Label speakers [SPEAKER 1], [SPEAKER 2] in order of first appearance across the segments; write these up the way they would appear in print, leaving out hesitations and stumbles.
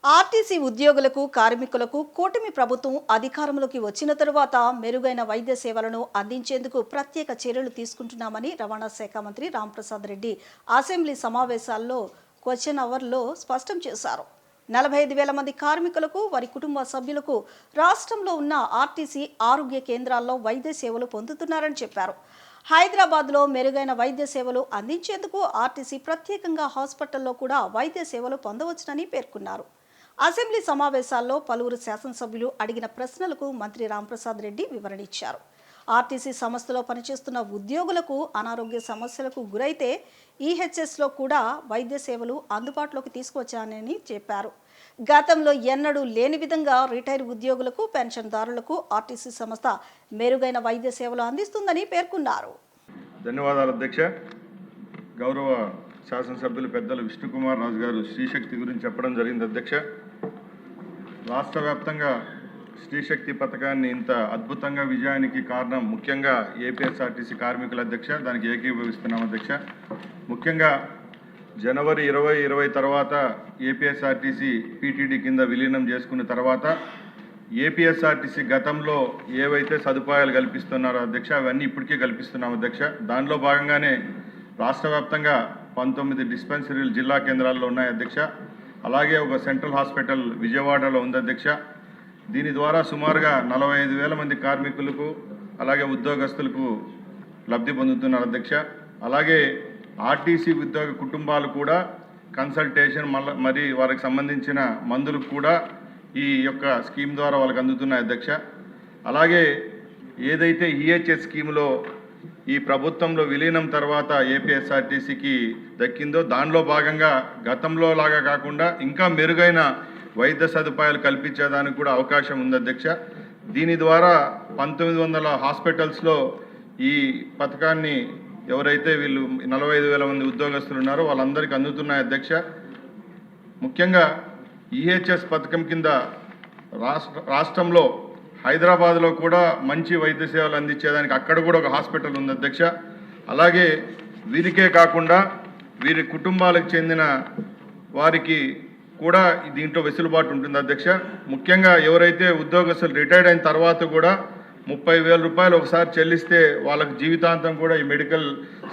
[SPEAKER 1] RTC ఉద్యోగులకు కార్మికులకు కూటమి ప్రభుత్వం అధికారంలోకి వచ్చిన తరువాత మెరుగైన వైద్య సేవలను అందించేందుకు ప్రత్యేక చర్యలు తీసుకుంటున్నామని రవాణా శాఖ మంత్రి రాంప్రసాద్ రెడ్డి అసెంబ్లీ సమావేశాల్లో క్వశ్చన్ అవర్లో స్పష్టం చేశారు. 45,000 మంది కార్మికులకు వారి కుటుంబ సభ్యులకు రాష్ట్రంలో ఉన్న ఆర్టీసీ ఆరోగ్య కేంద్రాల్లో వైద్య సేవలు పొందుతున్నారని చెప్పారు. హైదరాబాద్లో మెరుగైన వైద్య సేవలు అందించేందుకు ఆర్టీసీ ప్రత్యేకంగా హాస్పిటల్లో కూడా వైద్య సేవలు పొందవచ్చునని పేర్కొన్నారు. అసెంబ్లీ సమావేశాల్లో పలువురు శాసనసభ్యులు అడిగిన ప్రశ్నలకు మంత్రి రాంప్రసాద్ రెడ్డి వివరణ ఇచ్చారు. ఆర్టీసీ సంస్థలో పనిచేస్తున్న ఉద్యోగులకు అనారోగ్య సమస్యలకు గురైతే ఈహెచ్ఎస్లో కూడా వైద్య సేవలు అందుబాటులోకి తీసుకువచ్చానని చెప్పారు. గతంలో ఎన్నడూ లేని విధంగా రిటైర్ ఉద్యోగులకు, పెన్షన్దారులకు ఆర్టీసీ సంస్థ మెరుగైన వైద్య సేవలు అందిస్తుందని పేర్కొన్నారు.
[SPEAKER 2] ధన్యవాదాలు అధ్యక్ష. గౌరవ శాసనసభ్యులు పెద్దలు విష్ణుకుమార్ రాజు గారు శ్రీశక్తి గురించి చెప్పడం జరిగింది. అధ్యక్ష, రాష్ట్ర వ్యాప్తంగా శ్రీశక్తి పథకాన్ని ఇంత అద్భుతంగా విజయానికి కారణం ముఖ్యంగా ఏపీఎస్ఆర్టీసీ కార్మికుల అధ్యక్ష. దానికి ఏకీభవిస్తున్నాం అధ్యక్ష. ముఖ్యంగా జనవరి 2020 తర్వాత ఏపీఎస్ఆర్టీసీ పీటీడీ కింద విలీనం చేసుకున్న తర్వాత ఏపీఎస్ఆర్టీసీ గతంలో ఏవైతే సదుపాయాలు కల్పిస్తున్నారో అధ్యక్ష అవన్నీ ఇప్పటికే కల్పిస్తున్నాం అధ్యక్ష. దానిలో భాగంగానే రాష్ట్ర వ్యాప్తంగా 19 డిస్పెన్సరీలు జిల్లా కేంద్రాల్లో ఉన్నాయి అధ్యక్ష. అలాగే ఒక సెంట్రల్ హాస్పిటల్ విజయవాడలో ఉంది అధ్యక్ష. దీని ద్వారా సుమారుగా 45,000 మంది కార్మికులకు అలాగే ఉద్యోగస్తులకు లబ్ధి పొందుతున్నారు అధ్యక్ష. అలాగే ఆర్టీసీ ఉద్యోగ కుటుంబాలు కూడా కన్సల్టేషన్ మరి వారికి సంబంధించిన మందులకు కూడా ఈ యొక్క స్కీమ్ ద్వారా వాళ్ళకి అందుతున్నాయి అధ్యక్ష. అలాగే ఏదైతే ఈహెచ్ఎస్ స్కీమ్లో ఈ ప్రభుత్వంలో విలీనం తర్వాత ఏపీఎస్ఆర్టీసీకి దక్కిందో దానిలో భాగంగా గతంలో లాగా కాకుండా ఇంకా మెరుగైన వైద్య సదుపాయాలు కల్పించేదానికి కూడా అవకాశం ఉంది అధ్యక్ష. దీని ద్వారా 1900 హాస్పిటల్స్లో ఈ పథకాన్ని ఎవరైతే వీళ్ళు 45,000 మంది ఉద్యోగస్తులు ఉన్నారో వాళ్ళందరికీ అందుతున్నాయి అధ్యక్ష. ముఖ్యంగా ఈహెచ్ఎస్ పథకం కింద రాష్ట్రంలో హైదరాబాద్లో కూడా మంచి వైద్య సేవలు అందించేదానికి అక్కడ కూడా ఒక హాస్పిటల్ ఉంది అధ్యక్ష. అలాగే వీరికే కాకుండా వీరి కుటుంబాలకు చెందిన వారికి కూడా దీంట్లో వెసులుబాటు ఉంటుంది అధ్యక్ష. ముఖ్యంగా ఎవరైతే ఉద్యోగస్తులు రిటైర్డ్ అయిన తర్వాత కూడా 30,000 రూపాయలు ఒకసారి చెల్లిస్తే వాళ్ళకి జీవితాంతం కూడా ఈ మెడికల్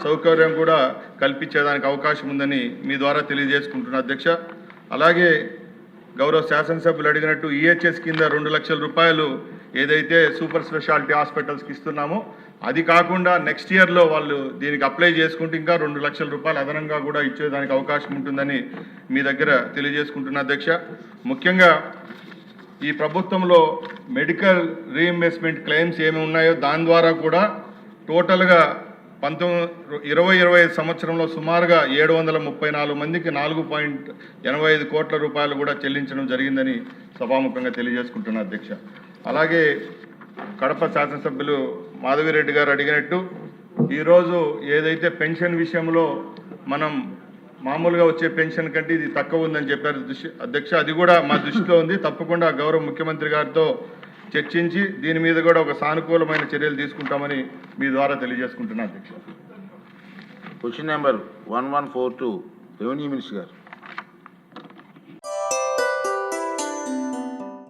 [SPEAKER 2] సౌకర్యం కూడా కల్పించేదానికి అవకాశం ఉందని మీ ద్వారా తెలియజేసుకుంటున్నా అధ్యక్ష. అలాగే గౌరవ శాసనసభ్యులు అడిగినట్టు ఈహెచ్ఎస్ కింద 2 లక్షల రూపాయలు ఏదైతే సూపర్ స్పెషాలిటీ హాస్పిటల్స్కి ఇస్తున్నామో అది కాకుండా నెక్స్ట్ ఇయర్లో వాళ్ళు దీనికి అప్లై చేసుకుంటే ఇంకా 2 లక్షల రూపాయలు అదనంగా కూడా ఇచ్చేదానికి అవకాశం ఉంటుందని మీ దగ్గర తెలియజేసుకుంటున్నా అధ్యక్ష. ముఖ్యంగా ఈ ప్రభుత్వంలో మెడికల్ రీఇంబర్స్మెంట్ క్లెయిమ్స్ ఏమి ఉన్నాయో దాని ద్వారా కూడా టోటల్గా 2020 సంవత్సరంలో సుమారుగా 734 మందికి 4.85 కోట్ల రూపాయలు కూడా చెల్లించడం జరిగిందని సభాముఖంగా తెలియజేసుకుంటున్నా అధ్యక్ష. అలాగే కడప శాసనసభ్యులు మాధవిరెడ్డి గారు అడిగినట్టు ఈరోజు ఏదైతే పెన్షన్ విషయంలో మనం మామూలుగా వచ్చే పెన్షన్ కంటే ఇది తక్కువ ఉందని చెప్పారు అధ్యక్ష. అది కూడా మా దృష్టిలో ఉంది. తప్పకుండా గౌరవ ముఖ్యమంత్రి గారితో చర్చించి దీని మీద కూడా ఒక సానుకూలమైన చర్యలు తీసుకుంటామని మీ ద్వారా తెలియజేసుకుంటున్నా అధ్యక్ష.
[SPEAKER 3] క్వశ్చన్ నెంబర్ 1142 రెవెన్యూ మినిస్టర్ గారు.